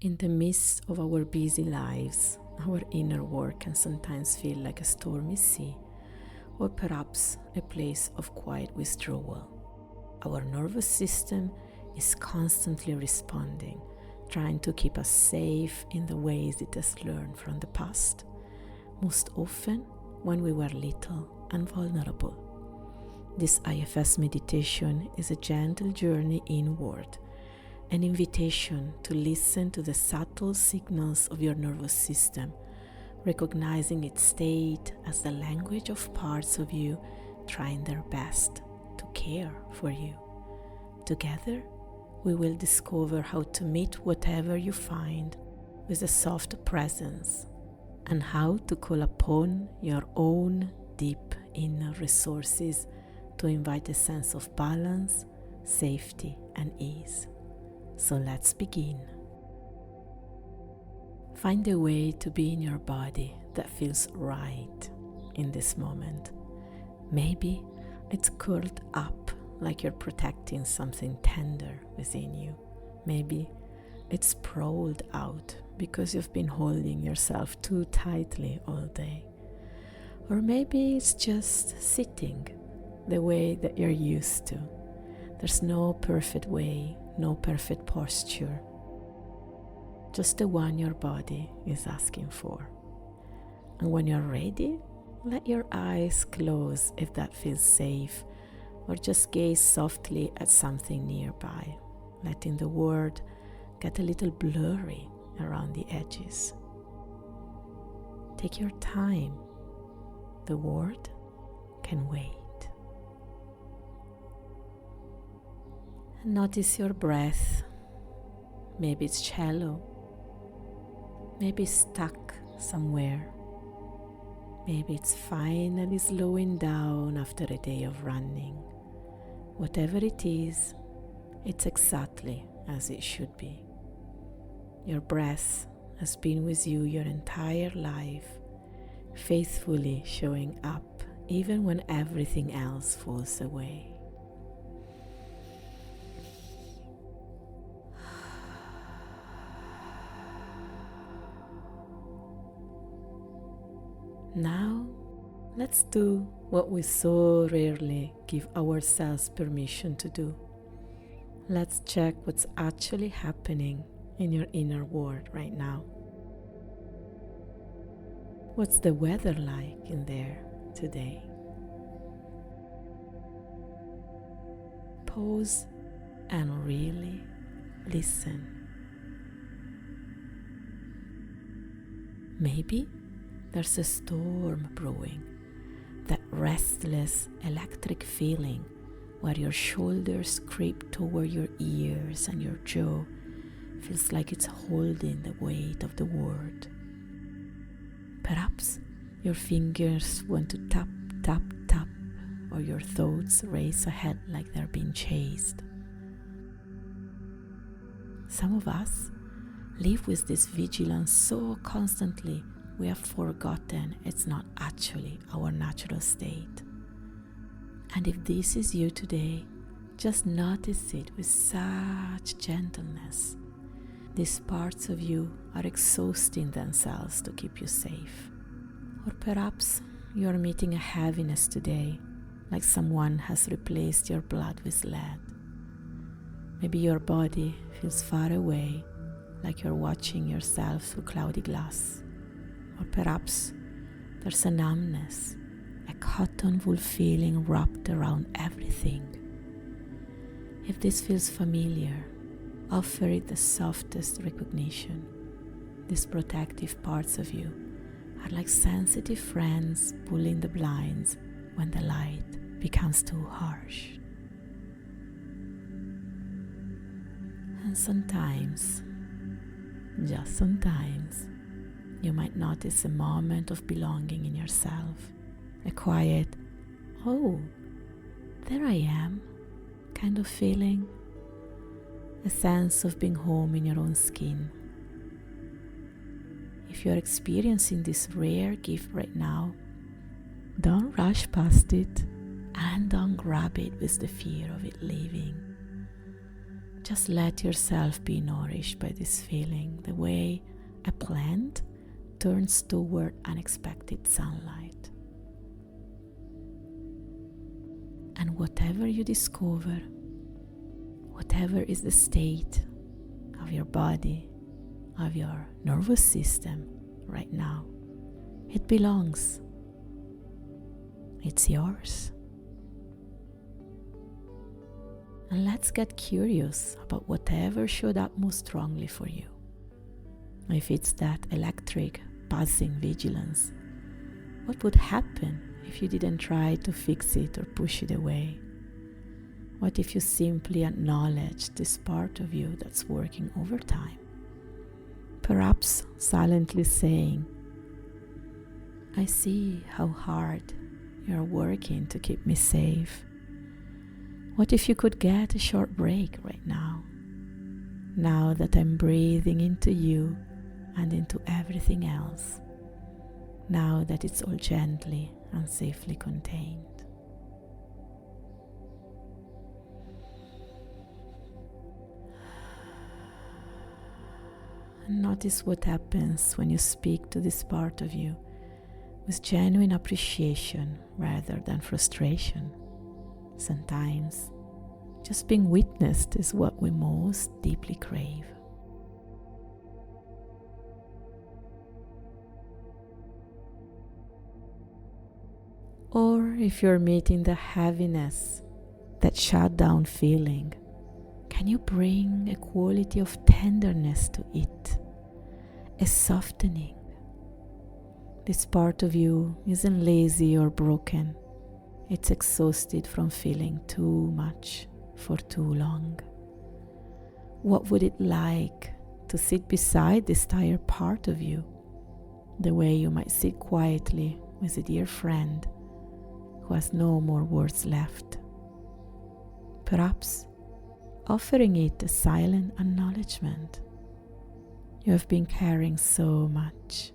In the midst of our busy lives, our inner world can sometimes feel like a stormy sea, or perhaps a place of quiet withdrawal. Our nervous system is constantly responding, trying to keep us safe in the ways it has learned from the past, most often when we were little and vulnerable. This IFS meditation is a gentle journey inward, an invitation to listen to the subtle signals of your nervous system, recognizing its state as the language of parts of you trying their best to care for you. Together, we will discover how to meet whatever you find with a soft presence, and how to call upon your own deep inner resources to invite a sense of balance, safety, and ease. So let's begin. Find a way to be in your body that feels right in this moment. Maybe it's curled up like you're protecting something tender within you. Maybe it's sprawled out because you've been holding yourself too tightly all day. Or maybe it's just sitting the way that you're used to. There's no perfect way, no perfect posture, just the one your body is asking for. And when you're ready, let your eyes close if that feels safe, or just gaze softly at something nearby, letting the world get a little blurry around the edges. Take your time. The world can wait. Notice your breath. Maybe it's shallow. Maybe it's stuck somewhere. Maybe it's finally slowing down after a day of running. Whatever it is, it's exactly as it should be. Your breath has been with you your entire life, faithfully showing up even when everything else falls away. Now, let's do what we so rarely give ourselves permission to do. Let's check what's actually happening in your inner world right now. What's the weather like in there today? Pause and really listen. Maybe there's a storm brewing, that restless electric feeling where your shoulders creep toward your ears and your jaw feels like it's holding the weight of the world. Perhaps your fingers want to tap, tap, tap, or your thoughts race ahead like they're being chased. Some of us live with this vigilance so constantly we have forgotten it's not actually our natural state. And if this is you today, just notice it with such gentleness. These parts of you are exhausting themselves to keep you safe. Or perhaps you're meeting a heaviness today, like someone has replaced your blood with lead. Maybe your body feels far away, like you're watching yourself through cloudy glass. Or perhaps there's a numbness, a cotton wool feeling wrapped around everything. If this feels familiar, offer it the softest recognition. These protective parts of you are like sensitive friends pulling the blinds when the light becomes too harsh. And sometimes, just sometimes, you might notice a moment of belonging in yourself, a quiet, oh, there I am, kind of feeling, a sense of being home in your own skin. If you're experiencing this rare gift right now, don't rush past it and don't grab it with the fear of it leaving. Just let yourself be nourished by this feeling, the way a plant turns toward unexpected sunlight. And whatever you discover, whatever is the state of your body, of your nervous system right now, it belongs. It's yours. And let's get curious about whatever showed up most strongly for you. If it's that electric, buzzing vigilance, what would happen if you didn't try to fix it or push it away? What if you simply acknowledge this part of you that's working overtime? Perhaps silently saying, I see how hard you're working to keep me safe. What if you could get a short break right now that I'm breathing into you and into everything else, now that it's all gently and safely contained. And notice what happens when you speak to this part of you with genuine appreciation rather than frustration. Sometimes just being witnessed is what we most deeply crave. Or if you're meeting the heaviness, that shutdown feeling, can you bring a quality of tenderness to it, a softening? This part of you isn't lazy or broken. It's exhausted from feeling too much for too long. What would it like to sit beside this tired part of you, the way you might sit quietly with a dear friend who has no more words left? Perhaps offering it a silent acknowledgement. You have been carrying so much.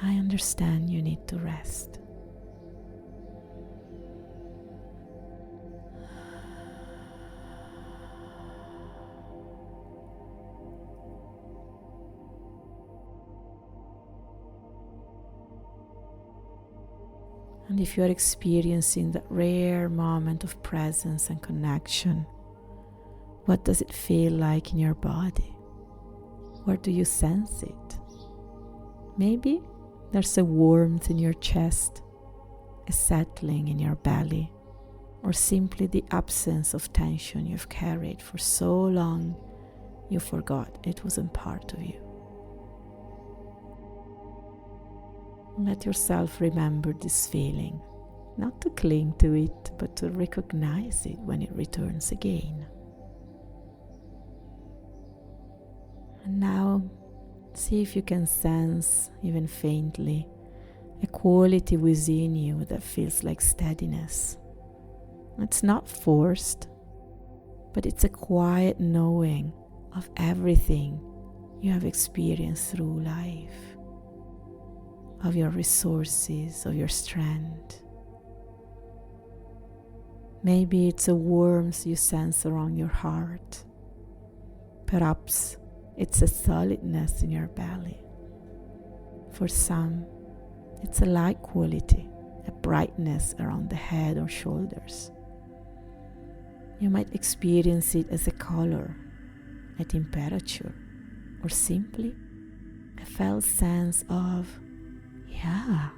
I understand you need to rest. And if you are experiencing that rare moment of presence and connection, what does it feel like in your body? Where do you sense it? Maybe there's a warmth in your chest, a settling in your belly, or simply the absence of tension you've carried for so long you forgot it wasn't part of you. Let yourself remember this feeling, not to cling to it, but to recognize it when it returns again. And now, see if you can sense, even faintly, a quality within you that feels like steadiness. It's not forced, but it's a quiet knowing of everything you have experienced through life, of your resources, of your strength. Maybe it's a warmth you sense around your heart. Perhaps it's a solidness in your belly. For some, it's a light quality, a brightness around the head or shoulders. You might experience it as a color, a temperature, or simply a felt sense of, yeah,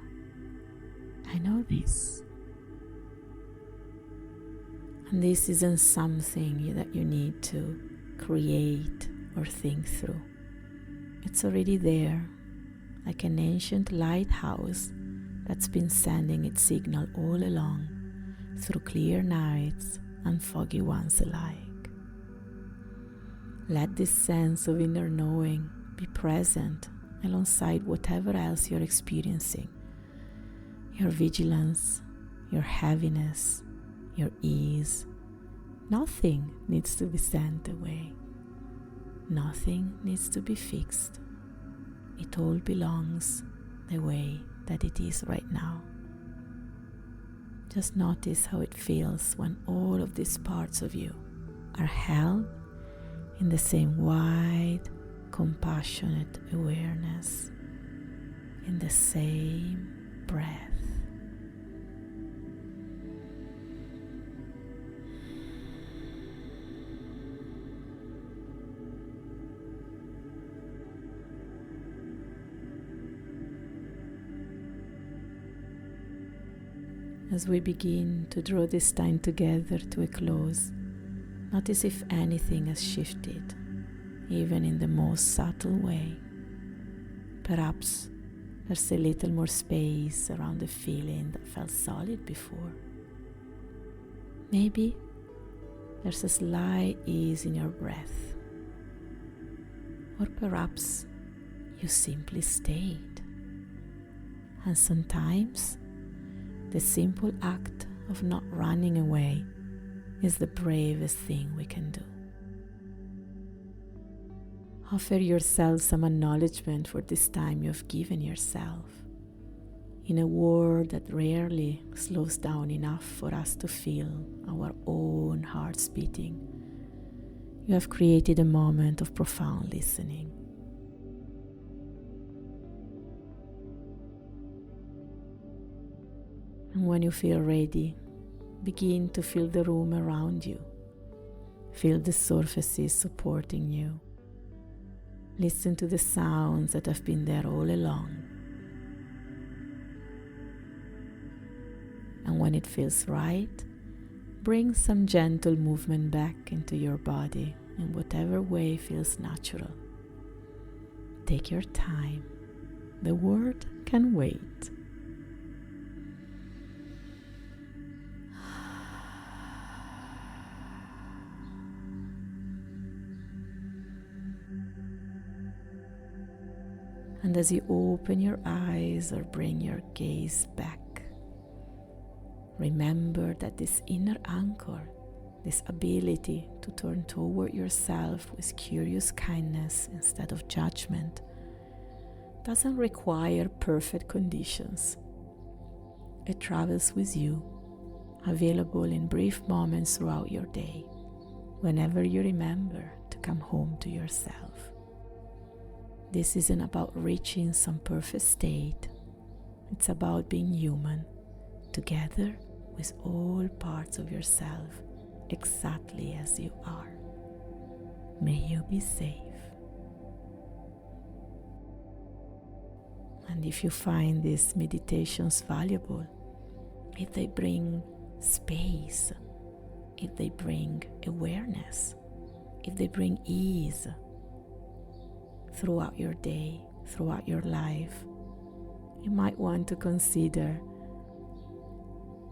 I know this. And this isn't something that you need to create or think through. It's already there, like an ancient lighthouse that's been sending its signal all along through clear nights and foggy ones alike. Let this sense of inner knowing be present alongside whatever else you're experiencing. Your vigilance, your heaviness, your ease. Nothing needs to be sent away. Nothing needs to be fixed. It all belongs the way that it is right now. Just notice how it feels when all of these parts of you are held in the same wide, compassionate awareness, in the same breath. As we begin to draw this time together to a close, notice if anything has shifted, even in the most subtle way. Perhaps there's a little more space around the feeling that felt solid before. Maybe there's a slight ease in your breath. Or perhaps you simply stayed. And sometimes the simple act of not running away is the bravest thing we can do. Offer yourself some acknowledgement for this time you have given yourself. In a world that rarely slows down enough for us to feel our own hearts beating, you have created a moment of profound listening. And when you feel ready, begin to feel the room around you. Feel the surfaces supporting you. Listen to the sounds that have been there all along. And when it feels right, bring some gentle movement back into your body in whatever way feels natural. Take your time. The word can wait. And as you open your eyes or bring your gaze back, remember that this inner anchor, this ability to turn toward yourself with curious kindness instead of judgment, doesn't require perfect conditions. It travels with you, available in brief moments throughout your day, whenever you remember to come home to yourself. This isn't about reaching some perfect state. It's about being human, together with all parts of yourself, exactly as you are. May you be safe. And if you find these meditations valuable, if they bring space, if they bring awareness, if they bring ease throughout your day, throughout your life, you might want to consider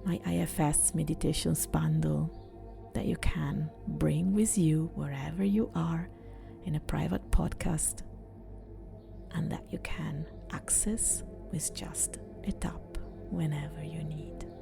my IFS meditations bundle that you can bring with you wherever you are in a private podcast, and that you can access with just a tap whenever you need.